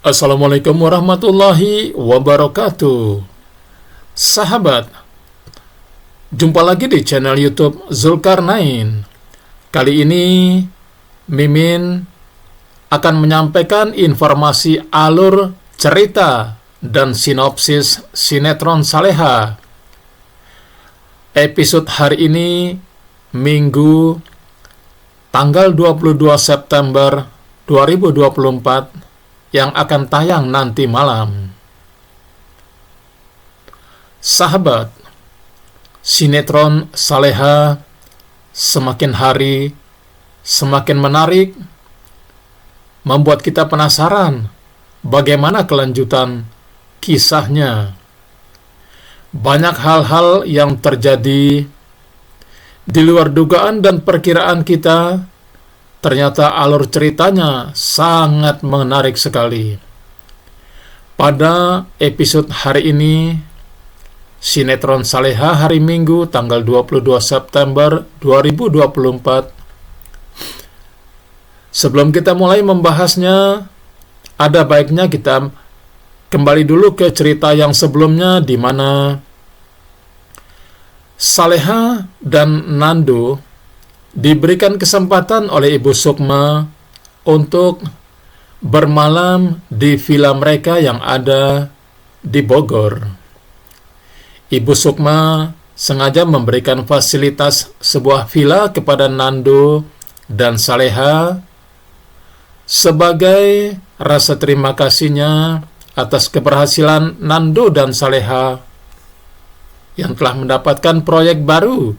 Assalamualaikum warahmatullahi wabarakatuh. Sahabat, jumpa lagi di channel YouTube Zulkarnain. Kali ini Mimin akan menyampaikan informasi alur cerita dan sinopsis sinetron Saleha. Episode hari ini Minggu tanggal 22 September 2024 yang akan tayang nanti malam. Sahabat, sinetron Saleha semakin hari semakin menarik, membuat kita penasaran bagaimana kelanjutan kisahnya. Banyak hal-hal yang terjadi di luar dugaan dan perkiraan kita. Ternyata alur ceritanya sangat menarik sekali. Pada episode hari ini, sinetron Saleha hari Minggu tanggal 22 September 2024. Sebelum kita mulai membahasnya, ada baiknya kita kembali dulu ke cerita yang sebelumnya, di mana Saleha dan Nando diberikan kesempatan oleh Ibu Sukma untuk bermalam di villa mereka yang ada di Bogor. Ibu Sukma sengaja memberikan fasilitas sebuah villa kepada Nando dan Saleha sebagai rasa terima kasihnya atas keberhasilan Nando dan Saleha yang telah mendapatkan proyek baru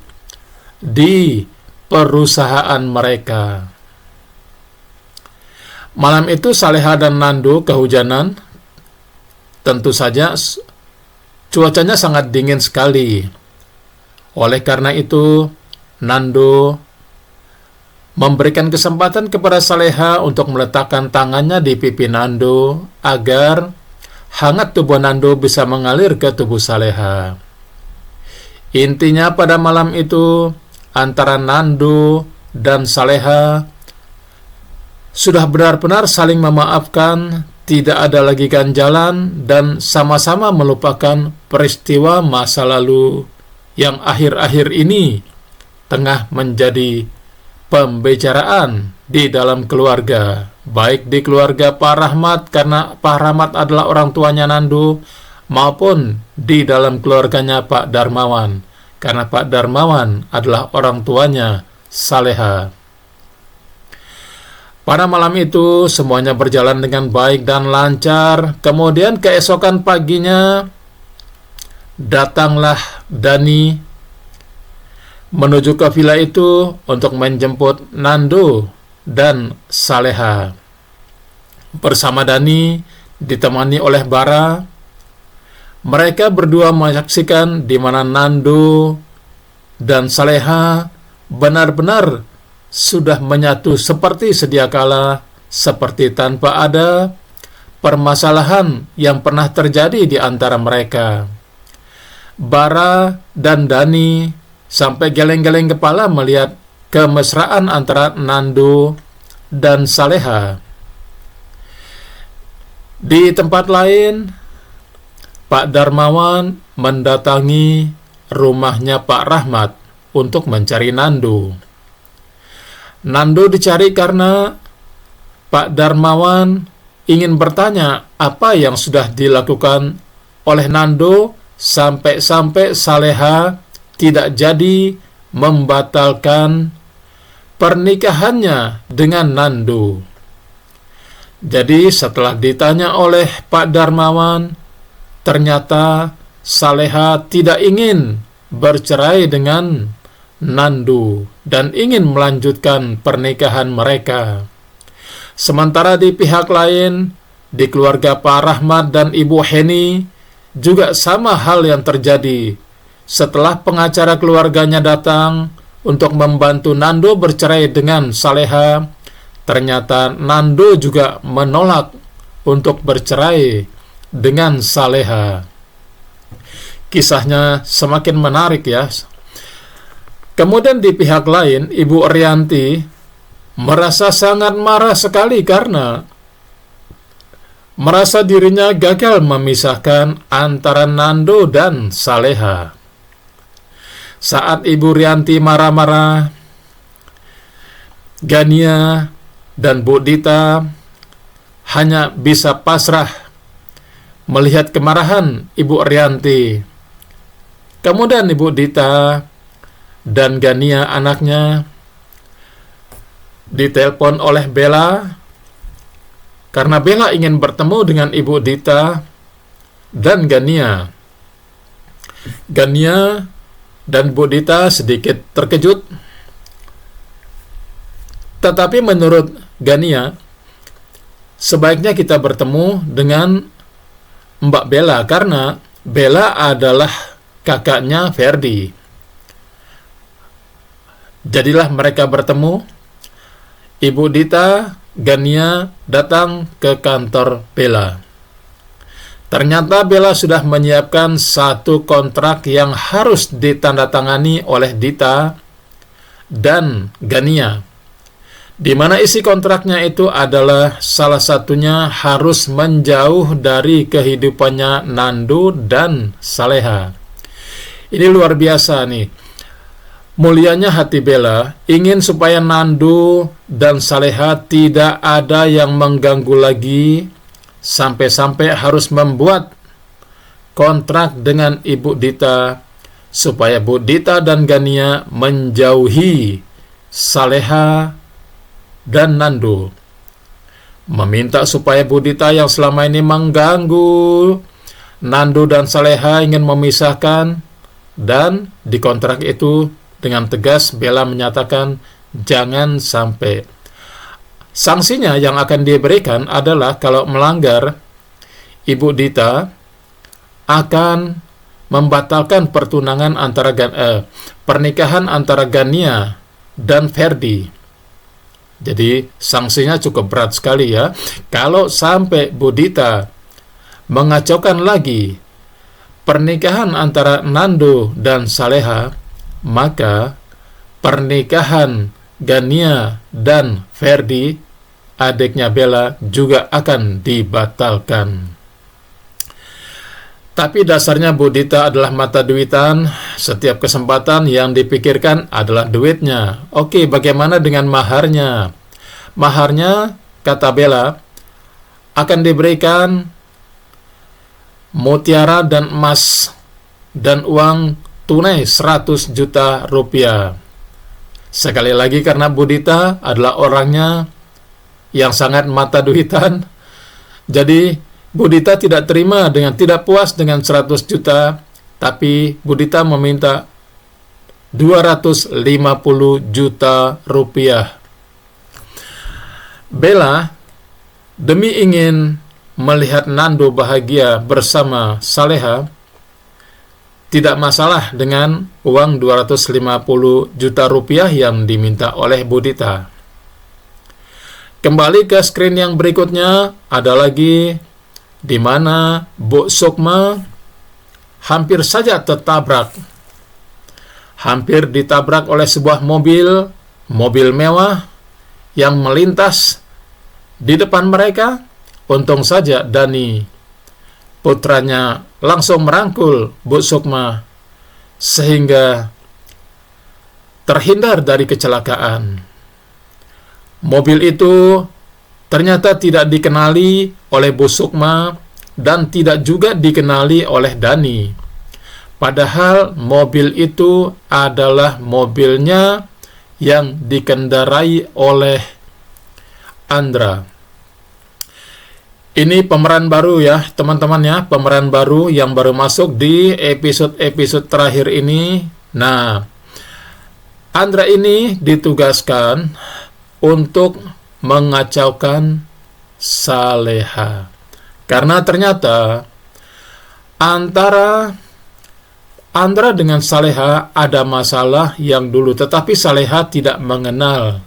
di perusahaan mereka. Malam itu Saleha dan Nando kehujanan. Tentu saja cuacanya sangat dingin sekali. Oleh karena itu, Nando memberikan kesempatan kepada Saleha untuk meletakkan tangannya di pipi Nando agar hangat tubuh Nando bisa mengalir ke tubuh Saleha. Intinya pada malam itu antara Nando dan Saleha sudah benar-benar saling memaafkan, tidak ada lagi ganjalan, dan sama-sama melupakan peristiwa masa lalu yang akhir-akhir ini tengah menjadi pembicaraan di dalam keluarga, baik di keluarga Pak Rahmat karena Pak Rahmat adalah orang tuanya Nando, maupun di dalam keluarganya Pak Darmawan karena Pak Darmawan adalah orang tuanya Saleha. Pada malam itu semuanya berjalan dengan baik dan lancar. Kemudian keesokan paginya datanglah Dani menuju ke villa itu untuk menjemput Nando dan Saleha. Bersama Dani ditemani oleh Bara, mereka berdua menyaksikan di mana Nando dan Saleha benar-benar sudah menyatu seperti sedia kala, seperti tanpa ada permasalahan yang pernah terjadi di antara mereka. Bara dan Dani sampai geleng-geleng kepala melihat kemesraan antara Nando dan Saleha. Di tempat lain, Pak Darmawan mendatangi rumahnya Pak Rahmat untuk mencari Nando. Nando dicari karena Pak Darmawan ingin bertanya apa yang sudah dilakukan oleh Nando sampai-sampai Saleha tidak jadi membatalkan pernikahannya dengan Nando. Jadi setelah ditanya oleh Pak Darmawan, ternyata Saleha tidak ingin bercerai dengan Nando dan ingin melanjutkan pernikahan mereka. Sementara di pihak lain, di keluarga Pak Rahmat dan Ibu Heni, juga sama hal yang terjadi. Setelah pengacara keluarganya datang untuk membantu Nando bercerai dengan Saleha, ternyata Nando juga menolak untuk bercerai dengan Saleha. Kisahnya semakin menarik ya. Kemudian di pihak lain, Ibu Rianti merasa sangat marah sekali karena merasa dirinya gagal memisahkan antara Nando dan Saleha. Saat Ibu Rianti marah-marah, Gania dan Bu Dita hanya bisa pasrah melihat kemarahan Ibu Rianti. Kemudian Ibu Dita dan Gania anaknya ditelepon oleh Bella karena Bella ingin bertemu dengan Ibu Dita dan Gania. Gania dan Bu Dita sedikit terkejut, tetapi menurut Gania, sebaiknya kita bertemu dengan Mbak Bella karena Bella adalah kakaknya Ferdi. Jadilah mereka bertemu. Ibu Dita, Gania datang ke kantor Bella. Ternyata Bella sudah menyiapkan satu kontrak yang harus ditandatangani oleh Dita dan Gania, di mana isi kontraknya itu adalah salah satunya harus menjauh dari kehidupannya Nando dan Saleha. Ini luar biasa nih. Mulianya hati Bella ingin supaya Nando dan Saleha tidak ada yang mengganggu lagi, sampai-sampai harus membuat kontrak dengan Ibu Dita supaya Bu Dita dan Gania menjauhi Saleha dan Nando. Meminta supaya Bu Dita yang selama ini mengganggu Nando dan Saleha ingin memisahkan, dan di kontrak itu dengan tegas Bella menyatakan jangan sampai. Sanksinya yang akan diberikan adalah kalau melanggar, Ibu Dita akan membatalkan pernikahan antara Gania dan Ferdi. Jadi sanksinya cukup berat sekali ya. Kalau sampai Bu Dita mengacaukan lagi pernikahan antara Nando dan Saleha, maka pernikahan Gania dan Ferdi, adiknya Bella, juga akan dibatalkan. Tapi dasarnya Bu Dita adalah mata duitan. Setiap kesempatan yang dipikirkan adalah duitnya. Oke, bagaimana dengan maharnya? Maharnya, kata Bella, akan diberikan mutiara dan emas dan uang tunai 100 juta rupiah. Sekali lagi, karena Bu Dita adalah orangnya yang sangat mata duitan, jadi Bu Dita tidak puas dengan 100 juta, tapi Bu Dita meminta 250 juta rupiah. Bella, demi ingin melihat Nando bahagia bersama Saleha, tidak masalah dengan uang 250 juta rupiah yang diminta oleh Bu Dita. Kembali ke screen yang berikutnya, ada lagi di mana Bu Sukma hampir saja tertabrak. Hampir ditabrak oleh sebuah mobil mewah yang melintas di depan mereka. Untung saja Dani, putranya, langsung merangkul Bu Sukma sehingga terhindar dari kecelakaan. Mobil itu ternyata tidak dikenali oleh Bu Sukma dan tidak juga dikenali oleh Dani. Padahal mobil itu adalah mobilnya yang dikendarai oleh Andra. Ini pemeran baru ya teman-teman ya, pemeran baru yang baru masuk di episode-episode terakhir ini. Nah, Andra ini ditugaskan untuk mengacaukan Saleha. Karena ternyata antara Andra dengan Saleha ada masalah yang dulu, tetapi Saleha tidak mengenal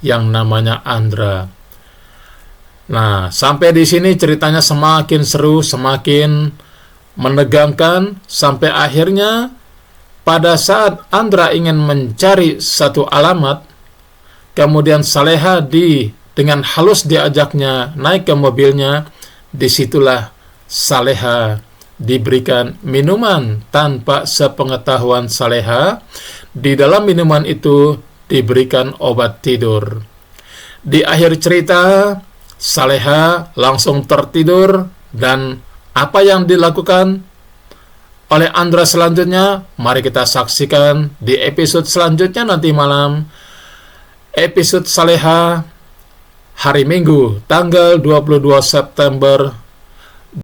yang namanya Andra. Nah, sampai di sini ceritanya semakin seru, semakin menegangkan, sampai akhirnya pada saat Andra ingin mencari satu alamat, kemudian Saleha dengan halus diajaknya naik ke mobilnya disitulah Saleha diberikan minuman tanpa sepengetahuan Saleha. Di dalam minuman itu diberikan obat tidur. Di akhir cerita, Saleha langsung tertidur, dan apa yang dilakukan oleh Andra selanjutnya, mari kita saksikan di episode selanjutnya nanti malam. Episode Saleha hari Minggu tanggal 22 September